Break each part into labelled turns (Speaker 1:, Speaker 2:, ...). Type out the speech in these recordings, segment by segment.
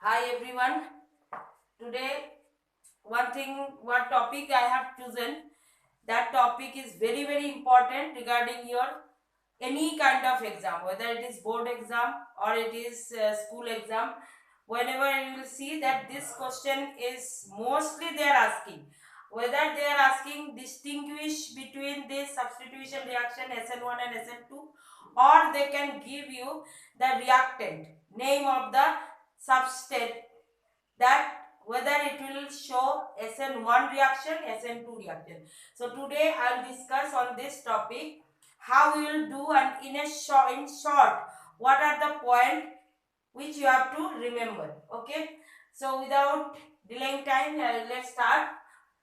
Speaker 1: Hi everyone. Today, one topic I have chosen. That topic is very important regarding your any kind of exam, whether it is board exam or it is school exam. Whenever you will see that this question is mostly they are asking whether they are asking distinguish between this substitution reaction SN1 and SN2, or they can give you the reactant name of the substance, that whether it will show SN1 reaction, SN2 reaction. So today I will discuss on this topic how we will do, and in short what are the point which you have to remember. Okay, so without delaying time, let's start.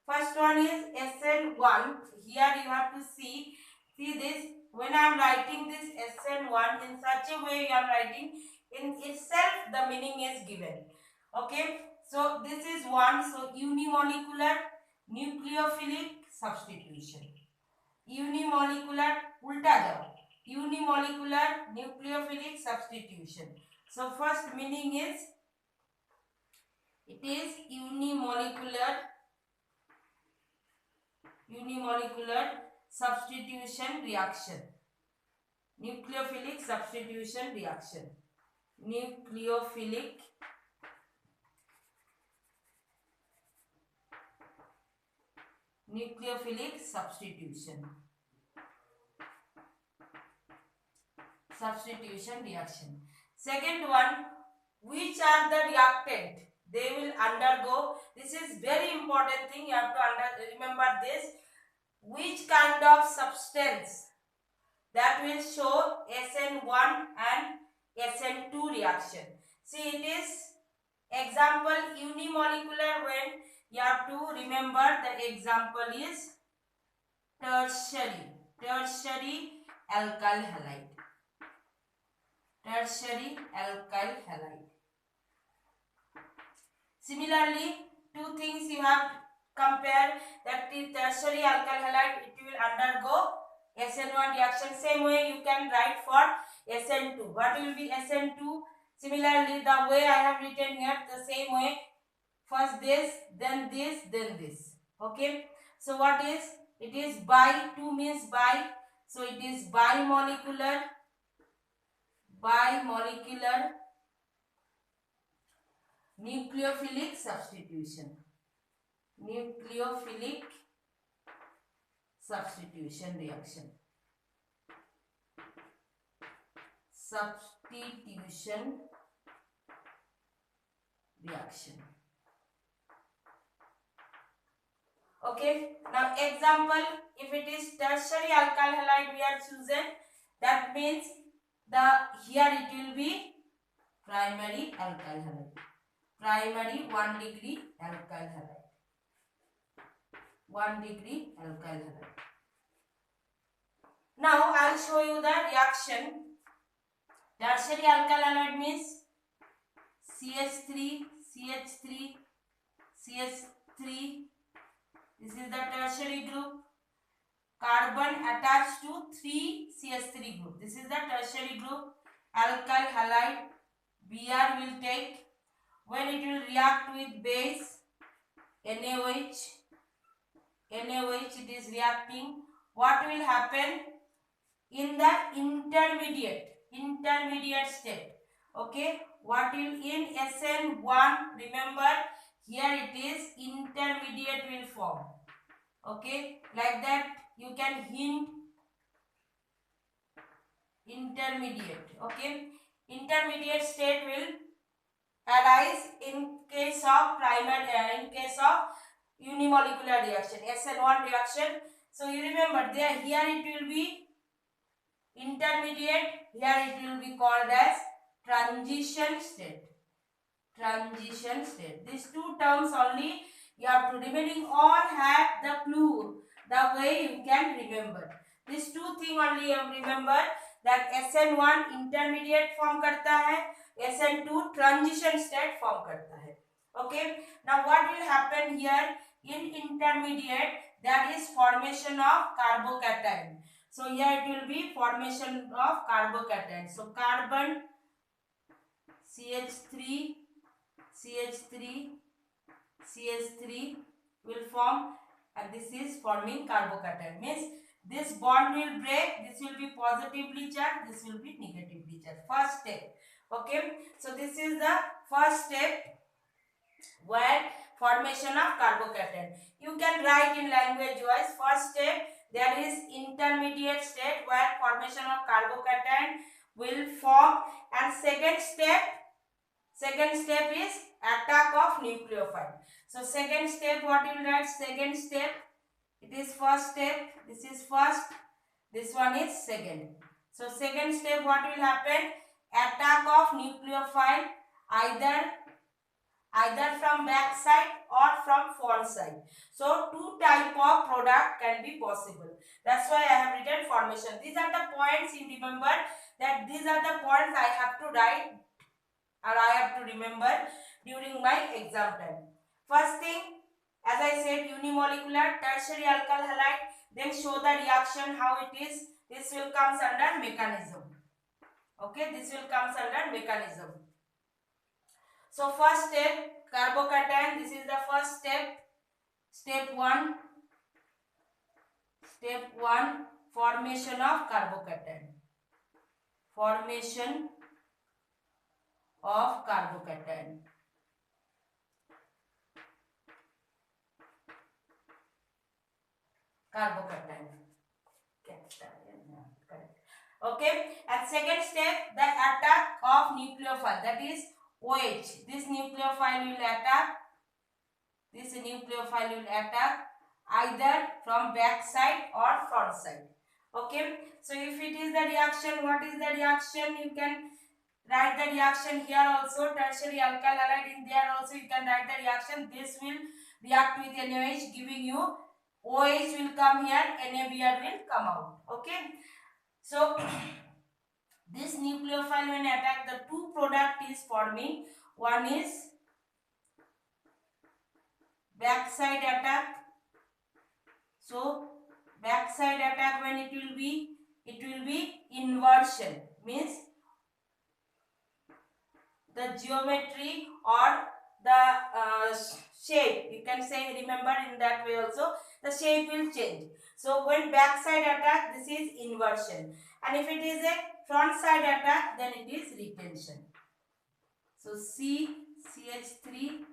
Speaker 1: First one is SN1. Here you have to see this. When I am writing this SN1 in such a way, you are writing in itself the meaning is given. Okay, so this is one. So unimolecular nucleophilic substitution. Unimolecular ulta jao. Unimolecular nucleophilic substitution. So first meaning is it is unimolecular substitution reaction. Nucleophilic substitution reaction. Nucleophilic substitution reaction. Second one, which are the reactant they will undergo. This is very important thing, you have to remember this. Which kind of substance that will show SN1 and SN2 reaction. See, it is example unimolecular. When you have to remember, the example is tertiary alkyl halide. Tertiary alkyl halide. Similarly, two things you have compare, that the tertiary alkyl halide, it will undergo SN1 reaction. Same way you can write for SN2. What will be SN2? Similarly, the way I have written here, the same way. First this, then this, then this. Okay. So what is? It is bi. 2 means bi. So it is bimolecular nucleophilic substitution. Nucleophilic substitution reaction. Substitution reaction. Okay. Now example, if it is tertiary alkyl halide we are chosen, that means the here it will be primary alkyl halide. Primary 1 degree alkyl halide. 1 degree alkyl halide. Now I will show you the reaction. Tertiary alkyl halide means CH3, CH3, CH3. This is the tertiary group. Carbon attached to 3 CH3 group. This is the tertiary group. Alkyl halide Br will take. When it will react with base NaOH, it is reacting. What will happen in the intermediate state? Okay, what will in SN1, remember here it is intermediate will form. Okay, like that you can hint intermediate. Okay, intermediate state will arise in case of unimolecular reaction, SN1 reaction. So you remember there, here it will be intermediate, here it will be called as transition state. These two terms only you have to remaining, all have the clue, the way you can remember. These two thing only you remember, that SN1 intermediate form करता है, SN2 transition state form करता है. Okay. Now what will happen here in intermediate? That is formation of carbocation. So here it will be formation of carbocation. So carbon CH3 CH3 will form, and this is forming carbocation. Means this bond will break, this will be positively charged, this will be negatively charged. First step. Okay, so this is the first step where formation of carbocation. You can write in language wise. First step, there is intermediate state where formation of carbocation will form, and second step is attack of nucleophile. So second step, what you will write? Second step, it is first step, this is first, this one is second. So second step, what will happen? Attack of nucleophile, either from back side or from front side. So two type of product can be possible. That's why I have written formation. These are the points you remember, that these are the points I have to write or I have to remember during my exam time. First thing, as I said, unimolecular tertiary alkyl halide, then show the reaction how it is. This will comes under mechanism. Okay, this will comes under mechanism. So first step, carbocation, this is the first step. Step 1, formation of carbocation. Formation of carbocation. Correct. Okay, and second step, the attack of nucleophile, that is OH. This nucleophile will attack. Either from back side or front side. Okay, so if it is the reaction, what is the reaction? You can write the reaction here also. Tertiary alkyl halide, in there also you can write the reaction. This will react with NaOH, giving you OH will come here, NaBr will come out. Okay, so this nucleophile when attack, the two product is forming. One is backside attack. So backside attack, when it will be inversion, means the geometry or the shape, you can say, remember in that way also, the shape will change. So when backside attack, this is inversion, and if it is a front side attack, then it is retention. So CH3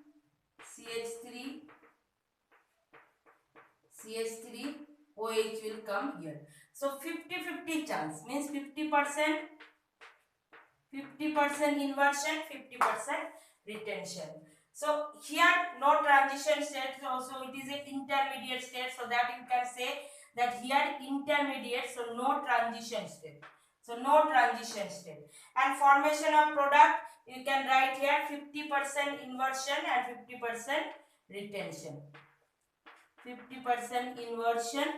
Speaker 1: OH will come here. So 50-50 chance, means 50% inversion, 50% retention. So here no transition state, so it is an intermediate state, so that you can say that here intermediate, so no transition state. And formation of product, you can write here 50% inversion and 50% retention. 50% inversion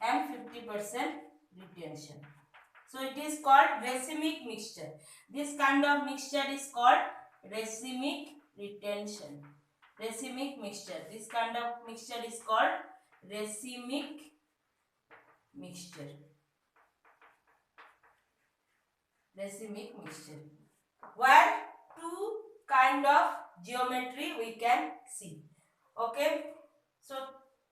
Speaker 1: and 50% retention. So it is called racemic mixture. This kind of mixture is called racemic retention. Racemic mixture. This kind of mixture is called racemic mixture. Racemic mixture, where two kind of geometry we can see. Okay, so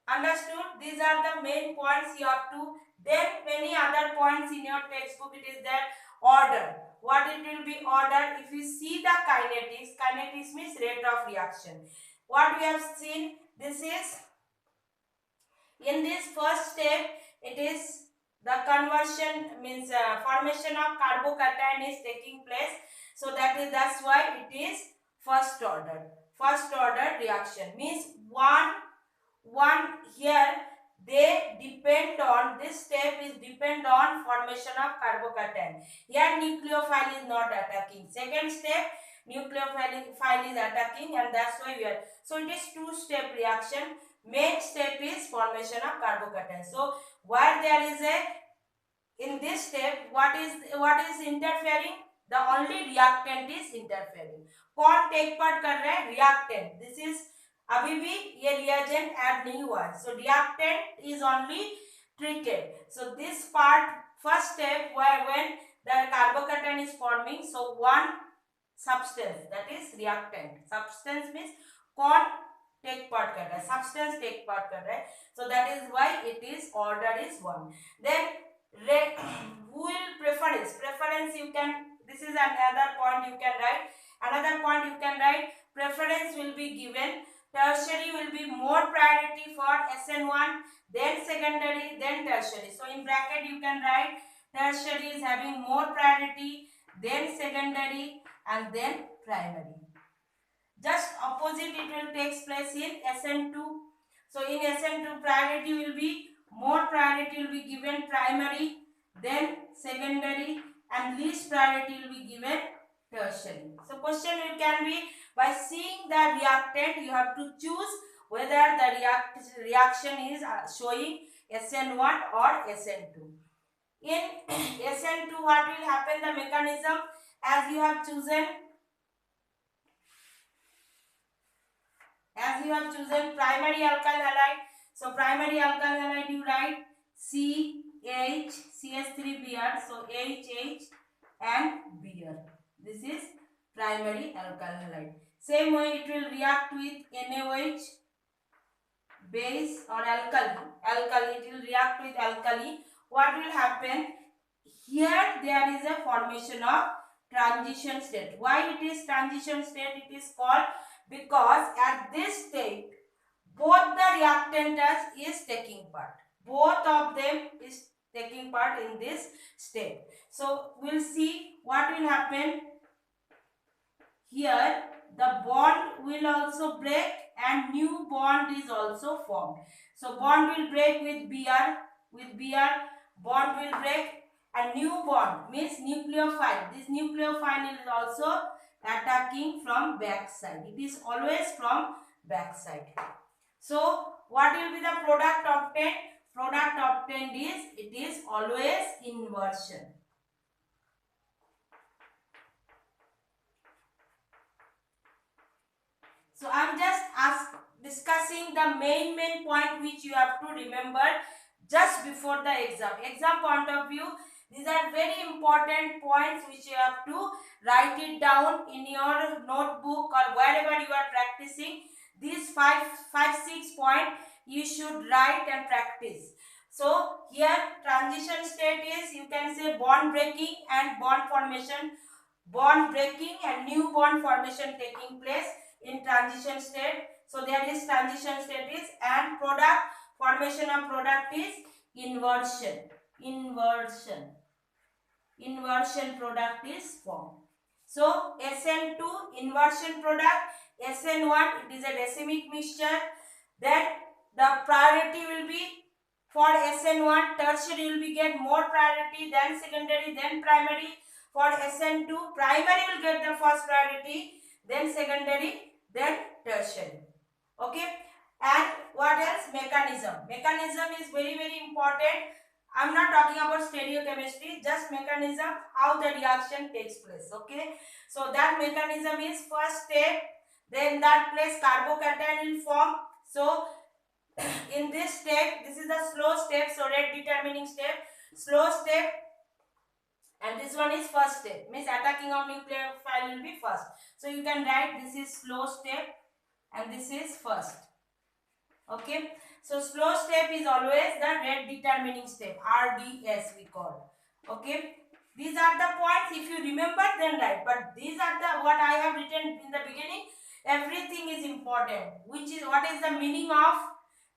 Speaker 1: understood? These are the main points you have to. Then many other points in your textbook, it is there. Order. What it will be ordered? If you see the kinetics means rate of reaction. What we have seen, this is in this first step, it is the conversion, means formation of carbocation is taking place. So that's why it is first order reaction, means one here they depend on, this step is depend on formation of carbocation. Here nucleophile is not attacking. Second step nucleophile is attacking, and that's why we are. So it is two-step reaction. Main step is formation of carbocation. So where there is in this step, what is interfering? The only reactant is interfering. कौन take part कर रहा है? Reactant. This is अभी भी ये reagent add नहीं हुआ है. So reactant is only treated. So this part, first step, where when the carbocation is forming. So one substance, that is reactant. Substance means con take part kar raha hai, substance take part kar raha hai. So that is why it is order is 1. Then who will preference? Preference you can, this is another point you can write. Another point you can write, preference will be given. Tertiary will be more priority for SN1, then secondary, then tertiary. So in bracket you can write tertiary is having more priority, then secondary, and then primary. Just opposite it will take place in SN2. So in SN2 priority will be, more priority will be given primary, then secondary, and least priority will be given tertiary. So question it can be, by seeing the reactant you have to choose whether the reaction is showing SN1 or SN2. In SN2 what will happen, the mechanism, as you have chosen primary alkyl halide. So primary alkyl halide you write CH, CH3Br, so HH and Br. This is primary alkyl halide. Same way it will react with NaOH base or alkali. It will react with alkali. What will happen? Here there is a formation of transition state. Why it is transition state? It is called because at this state both the reactants is taking part. Both of them is taking part in this state. So we'll see what will happen. Here the bond will also break and new bond is also formed. So bond will break with Br, bond will break and new bond means nucleophile. This nucleophile is also attacking from back side. It is always from back side. So what will be the product obtained? Product obtained is, it is always inversion. So I am just discussing the main point which you have to remember just before the exam. Exam point of view, these are very important points which you have to write it down in your notebook or wherever you are practicing. These 5-6 points you should write and practice. So here transition state is, you can say bond breaking and bond formation. Bond breaking and new bond formation taking place in transition state. So there is transition state is, and product formation of product is inversion. Inversion product is formed. So SN2 inversion product, SN1 it is a racemic mixture. Then the priority will be for SN1, tertiary will be get more priority, then secondary, then primary. For SN2 primary will get the first priority, then secondary, then tertiary. Okay, and what else? Mechanism. Mechanism is very important. I am not talking about stereochemistry, just mechanism, how the reaction takes place. Okay, so that mechanism is first step, then that place carbocation will form. So in this step, this is the slow step, so rate determining step, slow step, and this one is first step, means attacking of nucleophile will be first. So you can write this is slow step and this is first. Okay, so slow step is always the rate determining step, RDS we call. Okay, these are the points, if you remember then write, but these are the what I have written in the beginning. Everything is important, which is what is the meaning of,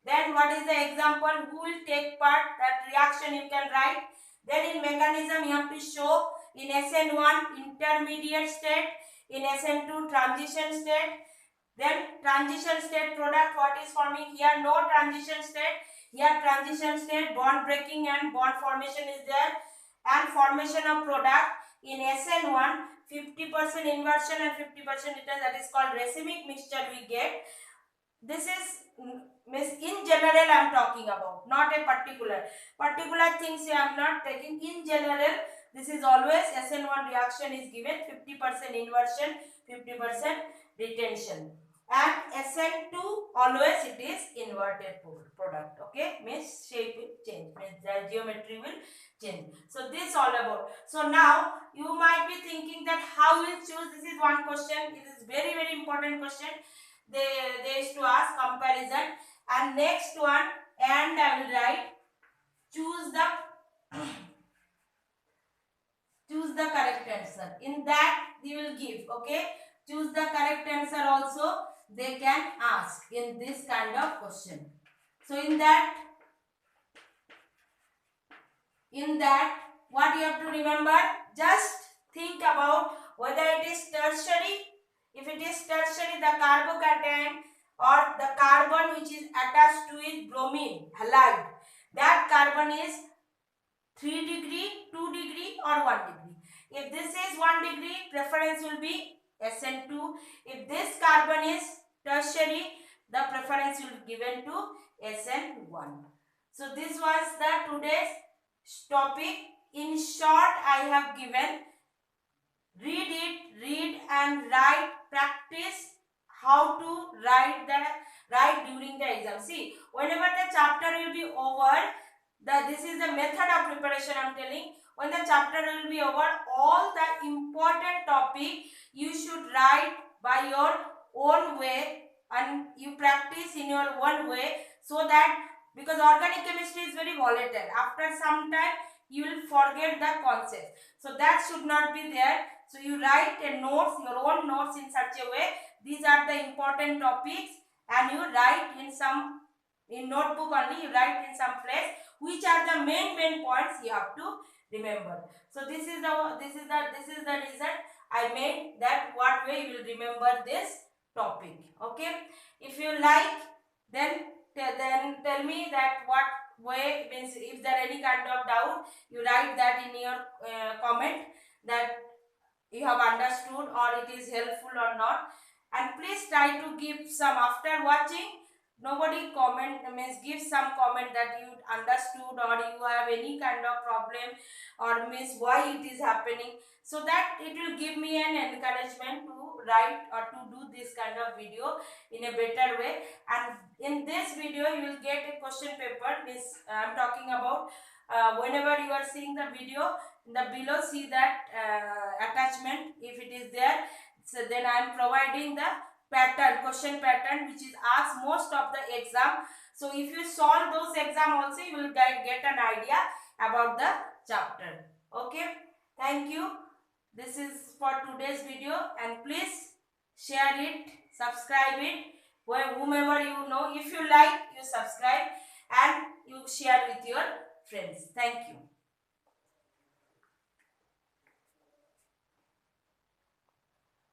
Speaker 1: then what is the example, who will take part, that reaction you can write. Then in mechanism you have to show in SN1 intermediate state, in SN2 transition state. Then transition state product, what is forming here? No transition state. Here transition state, bond breaking and bond formation is there. And formation of product in SN1, 50% inversion and 50% return, that is called racemic mixture we get. This is in general I am talking about, not a particular things I am not taking. In general, this is always SN1 reaction is given 50% inversion, 50% retention. and SN2 always it is inverted product. Okay, means shape will change, means the geometry will change. So this all about. So now you might be thinking that how will choose. This is one question. It is very very important question. They used to ask comparison. And next one, and I will write choose the choose the correct answer. In that they will give. Okay, choose the correct answer also they can ask in this kind of question. So in that what you have to remember, just think about whether it is tertiary. If it is tertiary, the carbocation or the carbon which is attached to it, bromine halide, that carbon is 3 degree, 2 degree or 1 degree. If this is 1 degree, preference will be SN2. If this carbon is tertiary, the preference will be given to SN1. So this was the today's topic. In short, I have given, read and write, practice how to write during the exam. See, whenever the chapter will be over, this is the method of preparation I am telling. When the chapter will be over, all the important topic you should write by your own way and you practice in your own way, so that, because organic chemistry is very volatile, after some time you will forget the concept. So that should not be there. So you write a notes, your own notes in such a way. These are the important topics, and you write in notebook only. You write in some place which are the main points you have to remember. So this is the reason I made that what way you will remember this topic. Okay. If you like, then tell me that what way, means if there any kind of doubt, you write that in your comment, that you have understood or it is helpful or not. And please try to give some, after watching, nobody comment, means give some comment that you understood or you have any kind of problem, or means why it is happening, so that it will give me an encouragement to write or to do this kind of video in a better way. And in this video you will get a question paper, means I am talking about, whenever you are seeing the video, in the below see that attachment, if it is there, so then I am providing the question pattern which is asked most of the exam. So if you solve those exam also, you will get an idea about the chapter. Okay, thank you. This is for today's video, and please share it, subscribe it, whomever you know. If you like, you subscribe and you share with your friends. Thank you.